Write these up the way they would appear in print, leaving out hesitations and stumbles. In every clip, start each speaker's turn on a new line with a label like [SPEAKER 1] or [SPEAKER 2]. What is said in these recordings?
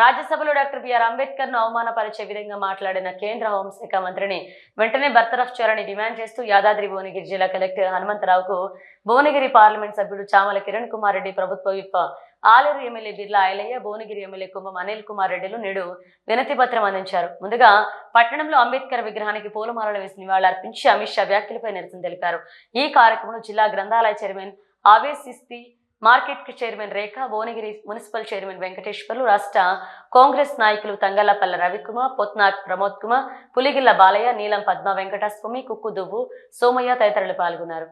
[SPEAKER 1] రాజ్యసభలో doctor BR Ambedkar ను అవమానపరిచే విధంగా మాట్లాడిన కేంద్ర హోంశాఖ మంత్రిని వెంటనే బర్తరఫ్ చేయాలని డిమాండ్ చేస్తూ యాదాద్రి భువనగిరి జిల్లా కలెక్టర్ హనుమంతరావుకు భువనగిరి పార్లమెంట్ సభ్యుడు చామల కిరణ్ కుమార్ రెడ్డి, ప్రభుత్వ whip Aleru MLA Birla Ailaiah, Bhuvanagiri MLA Kumbham Anil Kumar రెడ్డిలు నేడు వినతి పత్రం అందించారు. ముందుగా పట్టణంలో అంబేద్కర్ విగ్రహానికి పూలమాలలు వేసి నివాళులర్పించి అమిత్ షా వ్యాఖ్యలపై నిరసన తెలిపారు. ఈ కార్యక్రమంలో జిల్లా గ్రంథాలయ చైర్మన్ ఆవేశిస్తి, మార్కెట్ చైర్మన్ రేఖ, భువనగిరి మున్సిపల్ చైర్మన్ వెంకటేశ్వర్లు, రాష్ట్ర కాంగ్రెస్ నాయకులు తంగళ్లపల్ల రవికుమార్, పొత్నాక్ ప్రమోద్ కుమార్, పులిగిల్ల బాలయ్య, నీలం పద్మ వెంకటస్వామి, కుక్కు దువ్వు సోమయ్య తదితరులు పాల్గొన్నారు.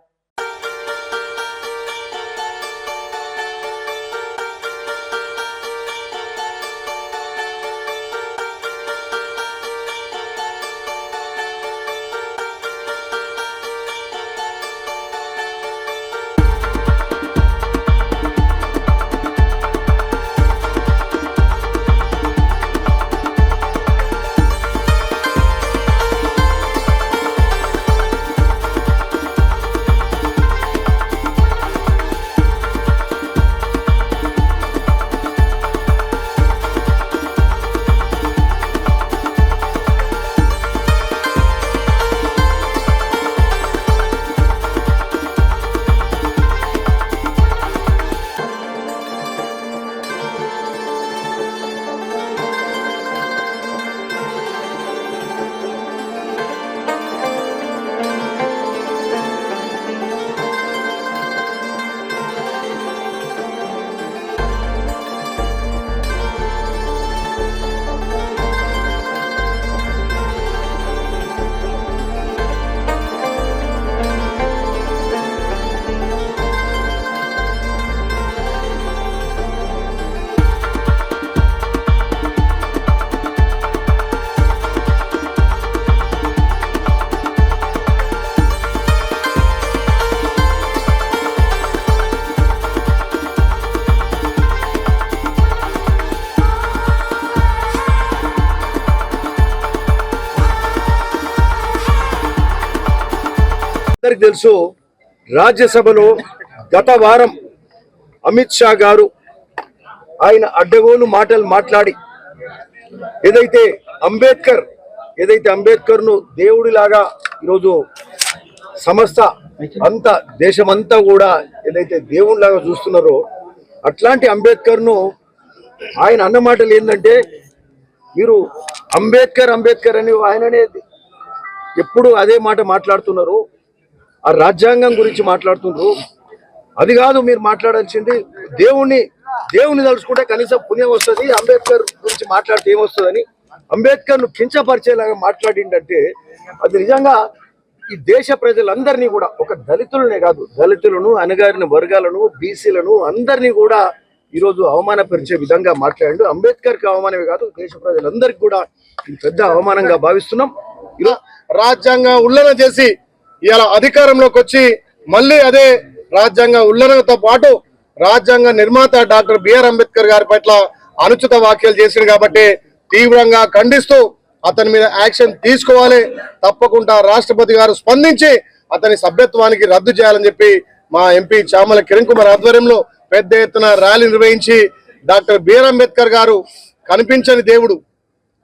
[SPEAKER 2] తెలుసు, రాజ్యసభలో గత వారం అమిత్ షా గారు ఆయన అడ్డగోలు మాటలు మాట్లాడి ఏదైతే అంబేద్కర్ ను దేవుడిలాగా ఈరోజు సమస్త అంతా దేశమంతా కూడా ఏదైతే దేవుడిలాగా చూస్తున్నారో అట్లాంటి అంబేద్కర్ ను ఆయన అన్న మాటలు ఏంటంటే, మీరు అంబేద్కర్ అని ఆయననే ఎప్పుడు అదే మాట మాట్లాడుతున్నారు, ఆ రాజ్యాంగం గురించి మాట్లాడుతున్నారు. అది కాదు మీరు మాట్లాడాల్సింది, దేవుణ్ణి తలుచుకుంటే కనీసం పుణ్యం వస్తుంది, అంబేద్కర్ గురించి మాట్లాడితే ఏమొస్తుందని అంబేద్కర్ ను కించపరిచేలాగా మాట్లాడిందంటే అది నిజంగా ఈ దేశ ప్రజలందరినీ కూడా, ఒక దళితులనే కాదు, దళితులను, అణగారిన వర్గాలను, బీసీలను అందరినీ కూడా ఈరోజు అవమానపరిచే విధంగా మాట్లాడాడు. అంబేద్కర్కి అవమానమే కాదు, దేశ ప్రజలందరికీ కూడా ఇది పెద్ద అవమానంగా భావిస్తున్నాం.
[SPEAKER 3] ఈరోజు రాజ్యాంగ ఉల్లంఘన చేసి ఇలా అధికారంలోకి వచ్చి మళ్ళీ అదే రాజ్యాంగ ఉల్లంఘనతో పాటు రాజ్యాంగ నిర్మాత డాక్టర్ బిఆర్ అంబేద్కర్ గారి పట్ల అనుచిత వ్యాఖ్యలు చేసింది కాబట్టి తీవ్రంగా ఖండిస్తూ అతని మీద యాక్షన్ తీసుకోవాలి. తప్పకుండా రాష్ట్రపతి గారు స్పందించి అతని సభ్యత్వానికి రద్దు చేయాలని చెప్పి మా ఎంపీ చామల కిరణ్ కుమార్ ఆధ్వర్యంలో పెద్ద ఎత్తున ర్యాలీ నిర్వహించి డాక్టర్ బిఆర్ అంబేద్కర్ గారు కనిపించని దేవుడు,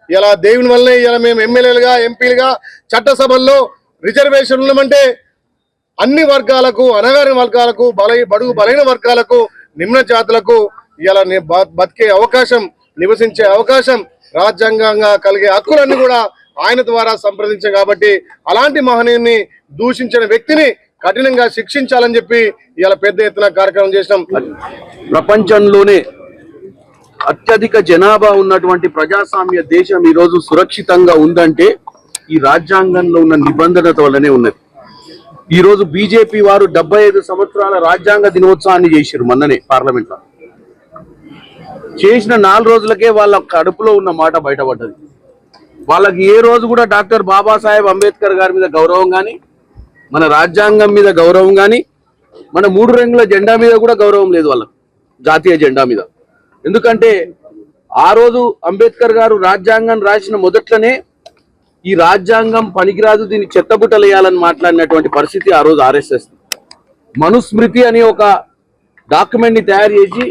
[SPEAKER 3] ఇలా దేవుని వల్లనే ఇలా మేము ఎమ్మెల్యేలుగా, ఎంపీలుగా చట్టసభల్లో రిజర్వేషన్ ఉన్నామంటే అన్ని వర్గాలకు, అణగారిన వర్గాలకు, బడుగు బలైన వర్గాలకు, నిమ్న జాతులకు ఇలా బతికే అవకాశం, నివసించే అవకాశం, రాజ్యాంగంగా కలిగే హక్కులన్నీ కూడా ఆయన ద్వారా సంప్రదించాం. కాబట్టి అలాంటి మహనీయుని దూషించిన వ్యక్తిని కఠినంగా శిక్షించాలని చెప్పి ఇలా పెద్ద ఎత్తున కార్యక్రమం చేసినాం.
[SPEAKER 4] ప్రపంచంలోనే అత్యధిక జనాభా ఉన్నటువంటి ప్రజాస్వామ్య దేశం ఈరోజు సురక్షితంగా ఉందంటే ఈ రాజ్యాంగంలో ఉన్న నిబంధనత వల్లనే ఉన్నది. ఈ రోజు బీజేపీ వారు 75 సంవత్సరాల రాజ్యాంగ దినోత్సవాన్ని చేశారు. మొన్ననే పార్లమెంట్ లో చేసిన 4 రోజులకే వాళ్ళ కడుపులో ఉన్న మాట బయటపడ్డది. వాళ్ళకి ఏ రోజు కూడా డాక్టర్ బాబాసాహెబ్ అంబేద్కర్ గారి మీద గౌరవం కానీ, మన రాజ్యాంగం మీద గౌరవం కానీ, మన 3 రంగుల జెండా మీద కూడా గౌరవం లేదు వాళ్ళకి, జాతీయ జెండా మీద. ఎందుకంటే ఆ రోజు అంబేద్కర్ గారు రాజ్యాంగం రాసిన మొదట్లోనే ఈ రాజ్యాంగం పనికిరాదు, దీన్ని చెత్తబుట్టలేయాలని మాట్లాడినటువంటి పరిస్థితి ఆ రోజు ఆర్ఎస్ఎస్. మనుస్మృతి అనే ఒక డాక్యుమెంట్ ని తయారు చేసి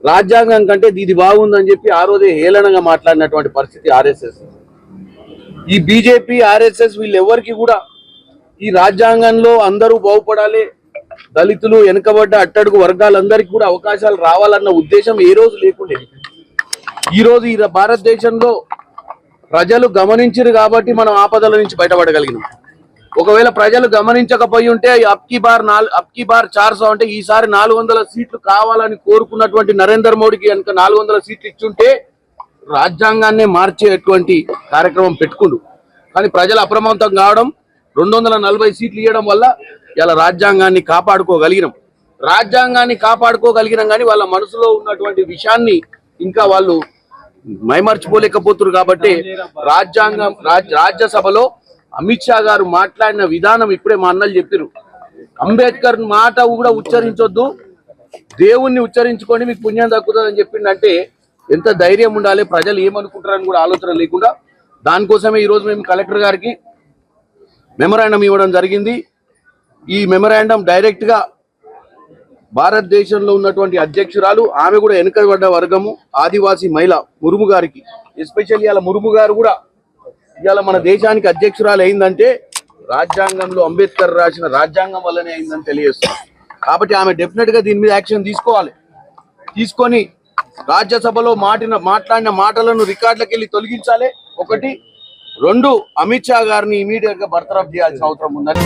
[SPEAKER 4] రాజ్యాంగం కంటే ఇది బాగుందని చెప్పి ఆ రోజే హేళనగా మాట్లాడినటువంటి పరిస్థితి ఆర్ఎస్ఎస్. ఈ బీజేపీ ఆర్ఎస్ఎస్ వీళ్ళెవరికి కూడా ఈ రాజ్యాంగంలో అందరూ బాగుపడాలి, దళితులు వెనుకబడ్డ అట్టడుగు వర్గాలందరికీ కూడా అవకాశాలు రావాలన్న ఉద్దేశం ఏ రోజు లేకుండే. ఈ రోజు ఈ భారతదేశంలో ప్రజలు గమనించారు కాబట్టి మనం ఆపదల నుంచి బయటపడగలిగినాం. ఒకవేళ ప్రజలు గమనించకపోయి ఉంటే అబ్కీ బార్ 400 అంటే ఈసారి 400 సీట్లు కావాలని కోరుకున్నటువంటి నరేంద్ర మోడీకి కనుక 400 సీట్లు ఇచ్చుంటే రాజ్యాంగాన్నే మార్చేటువంటి కార్యక్రమం పెట్టుకుండు. కానీ ప్రజలు అప్రమత్తం కావడం, 240 సీట్లు ఇవ్వడం వల్ల ఇలా రాజ్యాంగాన్ని కాపాడుకోగలిగినాం. రాజ్యాంగాన్ని కాపాడుకోగలిగినాం కానీ వాళ్ళ మనసులో ఉన్నటువంటి విషయాన్ని ఇంకా వాళ్ళు మైమర్చిపోలేకపోతున్నారు. కాబట్టి రాజ్యసభలో అమిత్ షా గారు మాట్లాడిన విధానం ఇప్పుడే మా అన్నలు చెప్పారు. అంబేద్కర్ మాట కూడా ఉచ్చరించొద్దు, దేవుణ్ణి ఉచ్చరించుకొని మీకు పుణ్యం దక్కుతుందని చెప్పిందంటే ఎంత ధైర్యం ఉండాలి, ప్రజలు ఏమనుకుంటారని కూడా ఆలోచన లేకుండా. దానికోసమే ఈరోజు మేము కలెక్టర్ గారికి మెమరాండం ఇవ్వడం జరిగింది. ఈ మెమరాండం డైరెక్ట్ గా భారతదేశంలో ఉన్నటువంటి అధ్యక్షురాలు, ఆమె కూడా వెనుకబడ్డ వర్గము, ఆదివాసీ మహిళ ముర్ము గారికి, ఎస్పెషల్లీ ఇవాళ ముర్ము గారు కూడా ఇవాళ మన దేశానికి అధ్యక్షురాలు అయిందంటే రాజ్యాంగంలో అంబేద్కర్ రాసిన రాజ్యాంగం వల్లనే అయిందని తెలియజేస్తుంది. కాబట్టి ఆమె డెఫినెట్ గా దీని మీద యాక్షన్ తీసుకోవాలి. తీసుకొని రాజ్యసభలో మాట్లాడిన మాటలను రికార్డులకు వెళ్ళి తొలగించాలి. 1, 2 అమిత్ షా గారిని ఇమీడియట్ గా బర్తరఫ్ చేయాల్సిన అవసరం ఉందని